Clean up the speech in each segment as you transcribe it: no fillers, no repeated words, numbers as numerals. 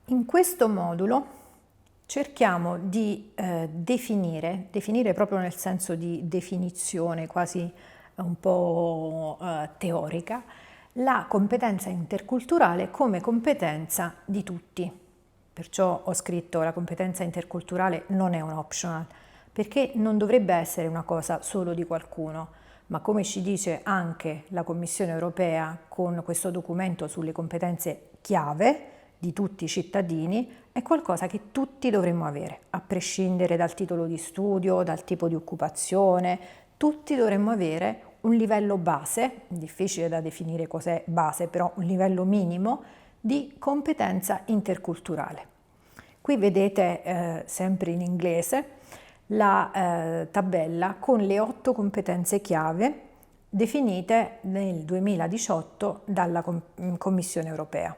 In questo modulo cerchiamo di definire proprio nel senso di definizione quasi un po' teorica, la competenza interculturale come competenza di tutti. Perciò ho scritto la competenza interculturale non è un optional, perché non dovrebbe essere una cosa solo di qualcuno, ma come ci dice anche la Commissione europea con questo documento sulle competenze chiave di tutti i cittadini, è qualcosa che tutti dovremmo avere, a prescindere dal titolo di studio, dal tipo di occupazione. Tutti dovremmo avere un livello base, difficile da definire cos'è base, però un livello minimo di competenza interculturale. Qui vedete, sempre in inglese, la tabella con le 8 competenze chiave definite nel 2018 dalla Commissione europea.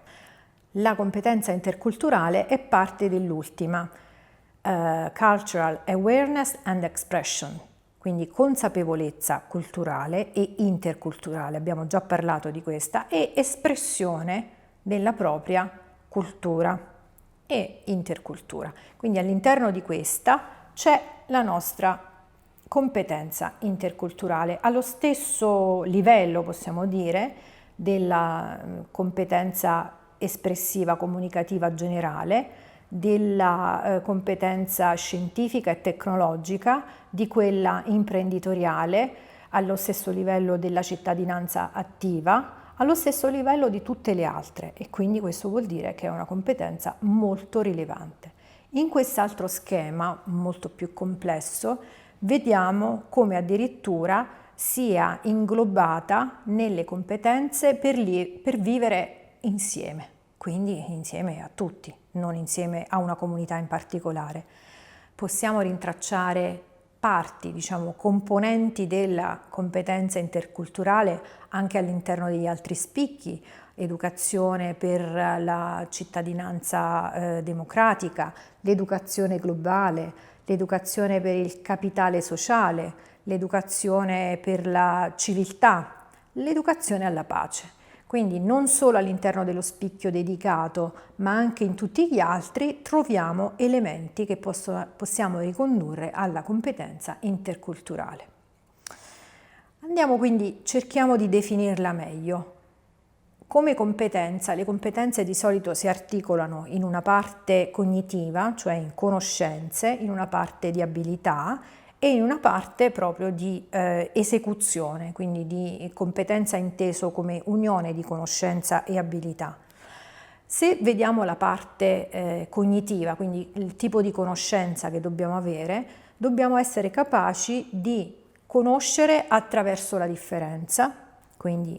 La competenza interculturale è parte dell'ultima, Cultural Awareness and Expression, quindi consapevolezza culturale e interculturale, abbiamo già parlato di questa, e espressione della propria cultura e intercultura. Quindi all'interno di questa c'è la nostra competenza interculturale, allo stesso livello, possiamo dire, della competenza espressiva comunicativa generale, della competenza scientifica e tecnologica, di quella imprenditoriale, allo stesso livello della cittadinanza attiva, allo stesso livello di tutte le altre, e quindi questo vuol dire che è una competenza molto rilevante. In quest'altro schema, molto più complesso, vediamo come addirittura sia inglobata nelle competenze per vivere insieme, quindi insieme a tutti, non insieme a una comunità in particolare. Possiamo rintracciare parti, componenti della competenza interculturale anche all'interno degli altri spicchi: educazione per la cittadinanza democratica, l'educazione globale, l'educazione per il capitale sociale, l'educazione per la civiltà, l'educazione alla pace. Quindi non solo all'interno dello spicchio dedicato, ma anche in tutti gli altri troviamo elementi che possiamo ricondurre alla competenza interculturale. Cerchiamo di definirla meglio. Come competenza, le competenze di solito si articolano in una parte cognitiva, cioè in conoscenze, in una parte di abilità e in una parte proprio di esecuzione, quindi di competenza inteso come unione di conoscenza e abilità. Se vediamo la parte cognitiva, quindi il tipo di conoscenza che dobbiamo avere, dobbiamo essere capaci di conoscere attraverso la differenza, quindi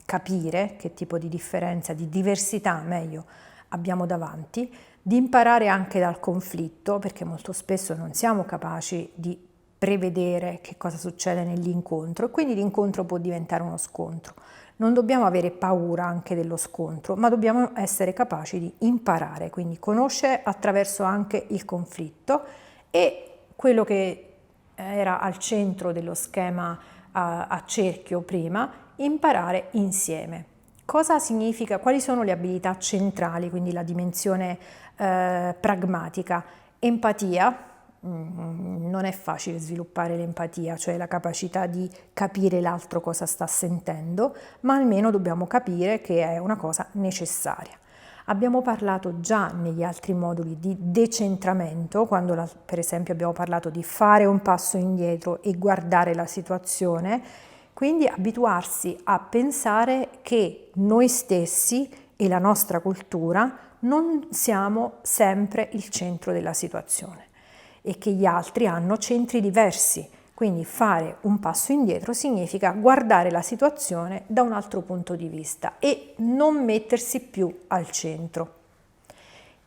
capire che tipo di differenza, di diversità meglio, abbiamo davanti, di imparare anche dal conflitto, perché molto spesso non siamo capaci di prevedere che cosa succede nell'incontro, e quindi l'incontro può diventare uno scontro. Non dobbiamo avere paura anche dello scontro, ma dobbiamo essere capaci di imparare, quindi conoscere attraverso anche il conflitto. E quello che era al centro dello schema a cerchio prima, imparare insieme. Cosa significa? Quali sono le abilità centrali, quindi la dimensione pragmatica? Empatia. Non è facile sviluppare l'empatia, cioè la capacità di capire l'altro cosa sta sentendo, ma almeno dobbiamo capire che è una cosa necessaria. Abbiamo parlato già negli altri moduli di decentramento, quando per esempio abbiamo parlato di fare un passo indietro e guardare la situazione, quindi abituarsi a pensare che noi stessi e la nostra cultura non siamo sempre il centro della situazione e che gli altri hanno centri diversi. Quindi fare un passo indietro significa guardare la situazione da un altro punto di vista e non mettersi più al centro.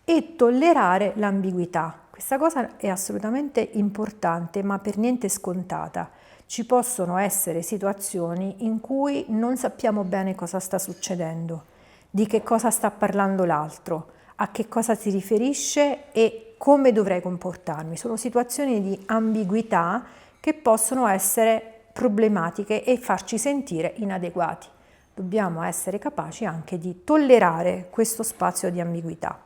E tollerare l'ambiguità. Questa cosa è assolutamente importante, ma per niente scontata. Ci possono essere situazioni in cui non sappiamo bene cosa sta succedendo, di che cosa sta parlando l'altro, a che cosa si riferisce e come dovrei comportarmi. Sono situazioni di ambiguità che possono essere problematiche e farci sentire inadeguati. Dobbiamo essere capaci anche di tollerare questo spazio di ambiguità.